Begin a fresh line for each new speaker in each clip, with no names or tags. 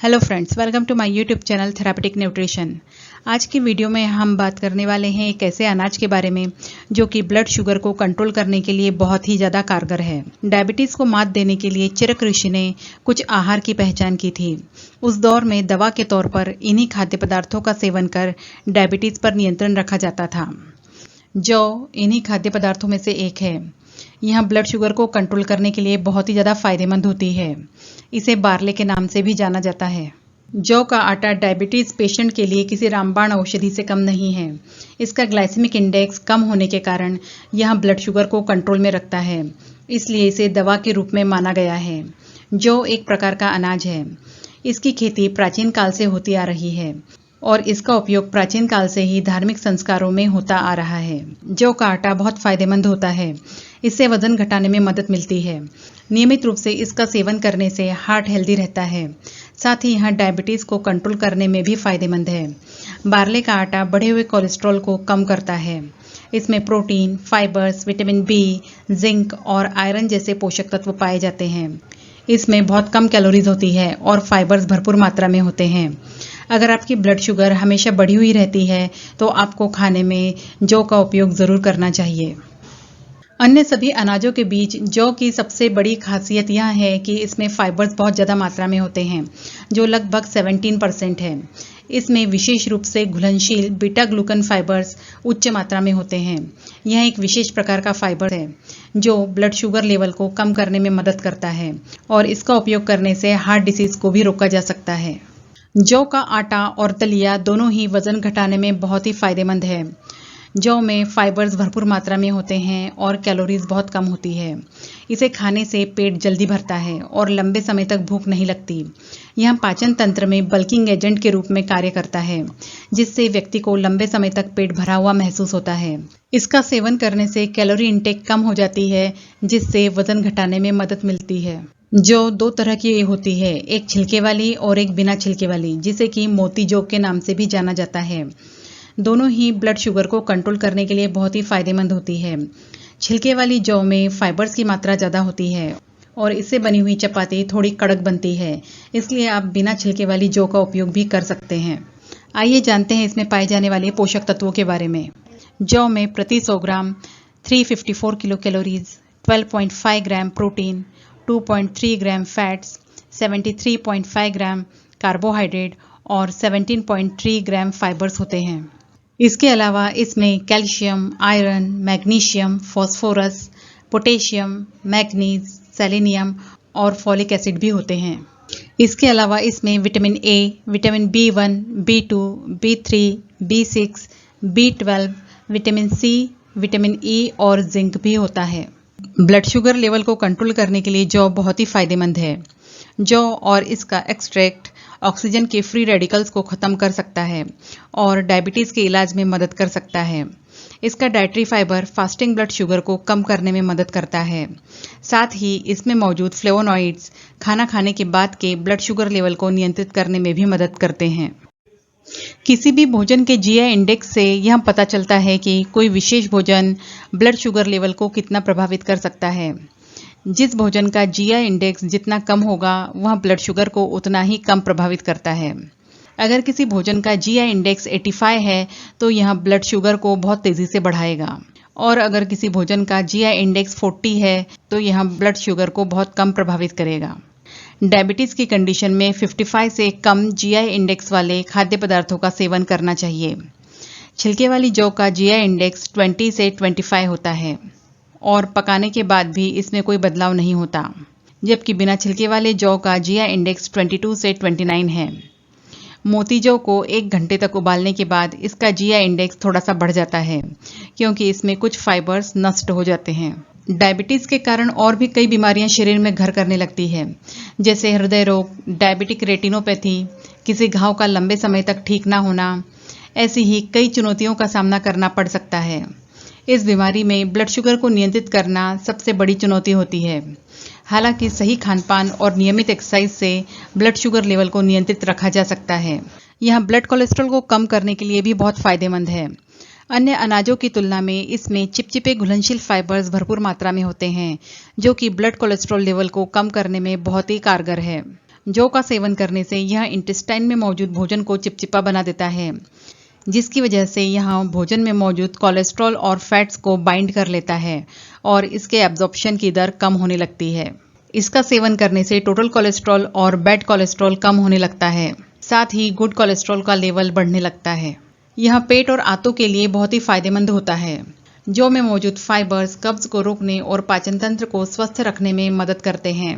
Hello friends, welcome to my YouTube channel therapeutic nutrition. आज की video में हम बात करने वाले हैं एक ऐसे अनाज के बारे में जो कि ब्लड शुगर को कंट्रोल करने के लिए बहुत ही ज़्यादा कारगर है। डायबिटीज़ को मात देने के लिए चरक ऋषि ने कुछ आहार की पहचान की थी। उस दौर में दवा के तौर पर इन्हीं खाद्य पदार्थों का सेवन कर डायबिटीज़ पर नियंत्रण रखा जाता था। जौ इन्हीं खाद्य पदार्थों में से एक है। यह ब्लड शुगर को कंट्रोल करने के लिए बहुत ही ज़्यादा फायदेमंद होती है। इसे बार्ले के नाम से भी जाना जाता है। जौ का आटा डायबिटीज़ पेशेंट के लिए किसी रामबाण औषधि से कम नहीं है। इसका ग्लाइसेमिक इंडेक्स कम होने के कारण यह ब्लड शुगर को कंट्रोल में रखता है, इसलिए इसे दवा के रूप में माना गया है। जौ एक प्रकार का अनाज है। इसकी खेती प्राचीन काल से होती आ रही है और इसका उपयोग प्राचीन काल से ही धार्मिक संस्कारों में होता आ रहा है। जौ का आटा बहुत फायदेमंद होता है। इससे वजन घटाने में मदद मिलती है। नियमित रूप से इसका सेवन करने से हार्ट हेल्दी रहता है। साथ ही यह डायबिटीज़ को कंट्रोल करने में भी फायदेमंद है। बार्ले का आटा बढ़े हुए कोलेस्ट्रॉल को कम करता है। इसमें protein, fibres, vitamin B, zinc और आयरन जैसे पोषक तत्व पाए जाते हैं। इसमें बहुत कम कैलोरीज होती है और फाइबर्स भरपूर मात्रा में होते हैं। अगर आपकी ब्लड शुगर हमेशा बढ़ी हुई रहती है तो आपको खाने में जौ का उपयोग ज़रूर करना चाहिए। अन्य सभी अनाजों के बीच जौ की सबसे बड़ी खासियत यह है कि इसमें फाइबर्स बहुत ज़्यादा मात्रा में होते हैं, जो लगभग 17% है। इसमें विशेष रूप से घुलनशील बीटा ग्लूकन फाइबर्स उच्च मात्रा में होते हैं। यह एक विशेष प्रकार का फाइबर है जो ब्लड शुगर लेवल को कम करने में मदद करता है और इसका उपयोग करने से हार्ट डिसीज को भी रोका जा सकता है। जौ का आटा और दलिया दोनों ही वजन घटाने में बहुत ही फायदेमंद है। जौ में फाइबर्स भरपूर मात्रा में होते हैं और कैलोरीज बहुत कम होती है। इसे खाने से पेट जल्दी भरता है और लंबे समय तक भूख नहीं लगती। यह पाचन तंत्र में बल्किंग एजेंट के रूप में कार्य करता है, जिससे व्यक्ति को लंबे समय तक पेट भरा हुआ महसूस होता है। इसका सेवन करने से कैलोरी इंटेक कम हो जाती है, जिससे वजन घटाने में मदद मिलती है। जौ दो तरह की होती है, एक छिलके वाली और एक बिना छिलके वाली, जिसे कि मोती जौ के नाम से भी जाना जाता है। दोनों ही ब्लड शुगर को कंट्रोल करने के लिए बहुत ही फायदेमंद होती है। छिलके वाली जौ में फाइबर्स की मात्रा ज़्यादा होती है और इससे बनी हुई चपाती थोड़ी कड़क बनती है, इसलिए आप बिना छिलके वाली जौ का उपयोग भी कर सकते हैं। आइए जानते हैं इसमें पाए जाने वाले पोषक तत्वों के बारे में। जौ में प्रति 100 gram 354 kilo calories, 12.5 gram protein, 2.3 gram fats, 73.5 gram carbohydrate और 17.3 ग्राम फाइबर्स होते हैं। इसके अलावा इसमें calcium, iron, magnesium, phosphorus, potassium, manganese, selenium और फॉलिक एसिड भी होते हैं। इसके अलावा इसमें vitamin A, vitamin B1, B2, B3, B6, B12, vitamin C, vitamin E और जिंक भी होता है। ब्लड शुगर लेवल को कंट्रोल करने के लिए जौ बहुत ही फायदेमंद है। जौ और इसका एक्सट्रैक्ट ऑक्सीजन के फ्री रेडिकल्स को ख़त्म कर सकता है और डायबिटीज़ के इलाज में मदद कर सकता है। इसका dietary fibre fasting blood sugar को कम करने में मदद करता है। साथ ही इसमें मौजूद फ्लेवोनॉइड्स खाना खाने के बाद के ब्लड शुगर लेवल को नियंत्रित करने में भी मदद करते हैं। किसी भी भोजन के जीआई इंडेक्स से यह पता चलता है कि कोई विशेष भोजन ब्लड शुगर लेवल को कितना प्रभावित कर सकता है। जिस भोजन का जीआई इंडेक्स जितना कम होगा वह ब्लड शुगर को उतना ही कम प्रभावित करता है। अगर किसी भोजन का जीआई इंडेक्स 85 है तो यह ब्लड शुगर को बहुत तेज़ी से बढ़ाएगा और अगर किसी भोजन का जीआई इंडेक्स 40 है तो यह ब्लड शुगर को बहुत कम प्रभावित करेगा। डायबिटीज़ की कंडीशन में 55 से कम जीआई इंडेक्स वाले खाद्य पदार्थों का सेवन करना चाहिए। छिलके वाली जौ का जीआई इंडेक्स 20 से 25 होता है और पकाने के बाद भी इसमें कोई बदलाव नहीं होता, जबकि बिना छिलके वाले जौ का जीआई इंडेक्स 22 से 29 है। मोती जौ को 1 घंटे तक उबालने के बाद इसका जीआई इंडेक्स थोड़ा सा बढ़ जाता है, क्योंकि इसमें कुछ फाइबर्स नष्ट हो जाते हैं। डायबिटीज़ के कारण और भी कई बीमारियां शरीर में घर करने लगती है, जैसे हृदय रोग, डायबिटिक रेटिनोपैथी, किसी घाव का लंबे समय तक ठीक ना होना। ऐसी ही कई चुनौतियों का सामना करना पड़ सकता है। इस बीमारी में ब्लड शुगर को नियंत्रित करना सबसे बड़ी चुनौती होती है। हालांकि सही खानपान और नियमित एक्सरसाइज से ब्लड शुगर लेवल को नियंत्रित रखा जा सकता है। यह ब्लड कोलेस्ट्रॉल को कम करने के लिए भी बहुत फायदेमंद है। अन्य अनाजों की तुलना में इसमें चिपचिपे घुलनशील फाइबर्स भरपूर मात्रा में होते हैं, जो कि ब्लड कोलेस्ट्रॉल लेवल को कम करने में बहुत ही कारगर है। जौ का सेवन करने से यह इंटेस्टाइन में मौजूद भोजन को चिपचिपा बना देता है, जिसकी वजह से यह भोजन में मौजूद कोलेस्ट्रॉल और फैट्स को बाइंड कर लेता है और इसके एब्जॉर्प्शन की दर कम होने लगती है। इसका सेवन करने से टोटल कोलेस्ट्रॉल और बैड कोलेस्ट्रॉल कम होने लगता है, साथ ही गुड कोलेस्ट्रॉल का लेवल बढ़ने लगता है। यह पेट और आंतों के लिए बहुत ही फायदेमंद होता है। जौ में मौजूद फाइबर्स कब्ज को रोकने और पाचन तंत्र को स्वस्थ रखने में मदद करते हैं।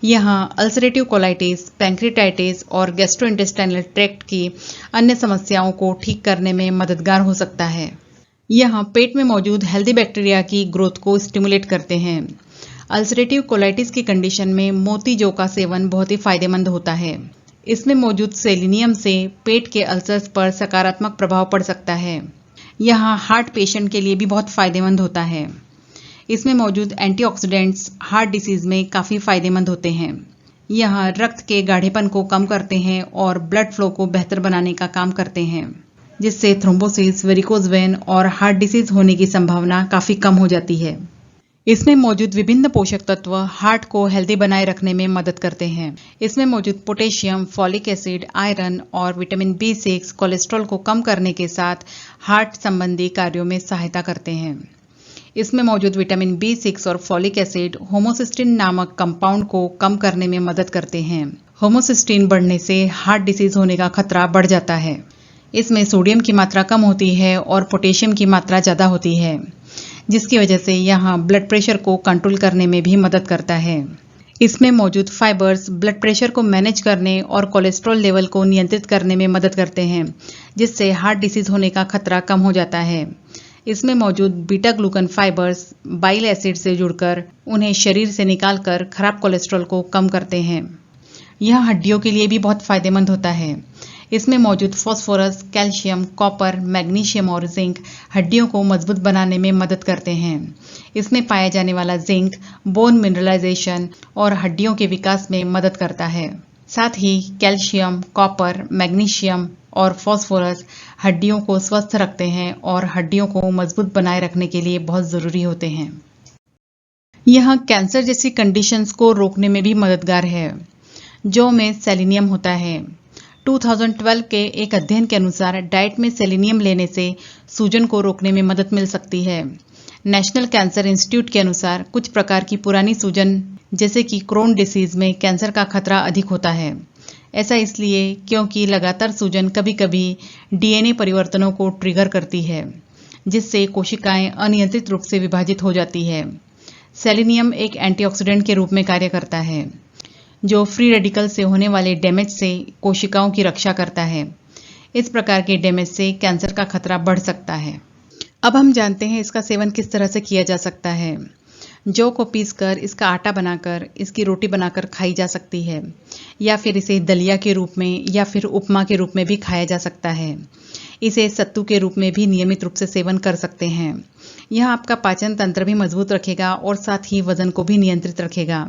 यह अल्सरेटिव कोलाइटिस, पैंक्रियाटाइटिस और गैस्ट्रोइंटेस्टाइनल ट्रैक्ट की अन्य समस्याओं को ठीक करने में मददगार हो सकता है। यह पेट में मौजूद हेल्दी बैक्टीरिया की ग्रोथ को स्टिमुलेट करते हैं। अल्सरेटिव कोलाइटिस की कंडीशन में मोती जौ का सेवन बहुत ही फायदेमंद होता है। इसमें मौजूद सेलेनियम से पेट के अल्सर्स पर सकारात्मक प्रभाव पड़ सकता है। यह हार्ट पेशेंट के लिए भी बहुत फायदेमंद होता है। इसमें मौजूद एंटीऑक्सीडेंट्स हार्ट डिसीज में काफ़ी फायदेमंद होते हैं। यह रक्त के गाढ़ेपन को कम करते हैं और ब्लड फ्लो को बेहतर बनाने का काम करते हैं, जिससे थ्रोम्बोसिस, वेरिकोज वेन और हार्ट डिसीज होने की संभावना काफ़ी कम हो जाती है। इसमें मौजूद विभिन्न पोषक तत्व हार्ट को हेल्दी बनाए रखने में मदद करते हैं। इसमें मौजूद पोटेशियम, फॉलिक एसिड, आयरन और विटामिन B6 कोलेस्ट्रॉल को कम करने के साथ हार्ट संबंधी कार्यों में सहायता करते हैं। इसमें मौजूद विटामिन B6 और फॉलिक एसिड होमोसिस्टिन नामक कंपाउंड को कम करने में मदद करते हैं। होमोसिस्टिन बढ़ने से हार्ट डिसीज होने का खतरा बढ़ जाता है। इसमें सोडियम की मात्रा कम होती है और पोटेशियम की मात्रा ज़्यादा होती है, जिसकी वजह से यह ब्लड प्रेशर को कंट्रोल करने में भी मदद करता है। इसमें मौजूद फाइबर्स ब्लड प्रेशर को मैनेज करने और कोलेस्ट्रॉल लेवल को नियंत्रित करने में मदद करते हैं, जिससे हार्ट डिसीज होने का खतरा कम हो जाता है। इसमें मौजूद beta glucan fibres bile acid से जुड़कर उन्हें शरीर से निकालकर खराब कोलेस्ट्रॉल को कम करते हैं। यह हड्डियों के लिए भी बहुत फायदेमंद होता है। इसमें मौजूद फास्फोरस, कैल्शियम, कॉपर, मैग्नीशियम और जिंक हड्डियों को मजबूत बनाने में मदद करते हैं। इसमें पाया जाने वाला जिंक बोन मिनरलाइजेशन और हड्डियों के विकास में मदद करता है। साथ ही कैल्शियम, कॉपर, मैग्नीशियम और फास्फोरस हड्डियों को स्वस्थ रखते हैं और हड्डियों को मजबूत बनाए रखने के लिए बहुत ज़रूरी होते हैं। यह कैंसर जैसी कंडीशंस को रोकने में भी मददगार है। जौ में सेलेनियम होता है। 2012 के एक अध्ययन के अनुसार डाइट में सेलेनियम लेने से सूजन को रोकने में मदद मिल सकती है। नेशनल कैंसर इंस्टीट्यूट के अनुसार कुछ प्रकार की पुरानी सूजन जैसे कि क्रोन डिसीज में कैंसर का खतरा अधिक होता है। ऐसा इसलिए क्योंकि लगातार सूजन कभी कभी DNA परिवर्तनों को ट्रिगर करती है, जिससे कोशिकाएं अनियंत्रित रूप से विभाजित हो जाती है। सेलेनियम एक एंटीऑक्सीडेंट के रूप में कार्य करता है, जो फ्री रेडिकल से होने वाले डैमेज से कोशिकाओं की रक्षा करता है। इस प्रकार के डैमेज से कैंसर का खतरा बढ़ सकता है। अब हम जानते हैं इसका सेवन किस तरह से किया जा सकता है। जौ को पीसकर इसका आटा बनाकर इसकी रोटी बनाकर खाई जा सकती है, या फिर इसे दलिया के रूप में या फिर उपमा के रूप में भी खाया जा सकता है। इसे सत्तू के रूप में भी नियमित रूप से सेवन कर सकते हैं। यह आपका पाचन तंत्र भी मजबूत रखेगा और साथ ही वजन को भी नियंत्रित रखेगा।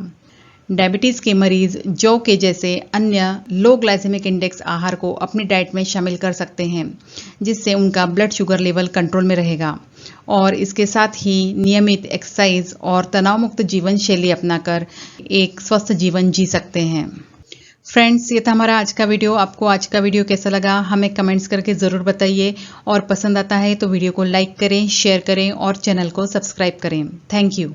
डायबिटीज के मरीज जौ के जैसे अन्य लो ग्लाइसेमिक इंडेक्स आहार को अपनी डाइट में शामिल कर सकते हैं, जिससे उनका ब्लड शुगर लेवल कंट्रोल में रहेगा और इसके साथ ही नियमित एक्सरसाइज और तनाव मुक्त जीवन शैली अपनाकर एक स्वस्थ जीवन जी सकते हैं। फ्रेंड्स, ये था हमारा आज का वीडियो। आपको आज का वीडियो कैसा लगा हमें कमेंट्स करके ज़रूर बताइए और पसंद आता है तो वीडियो को लाइक करें, शेयर करें और चैनल को सब्सक्राइब करें। Thank you.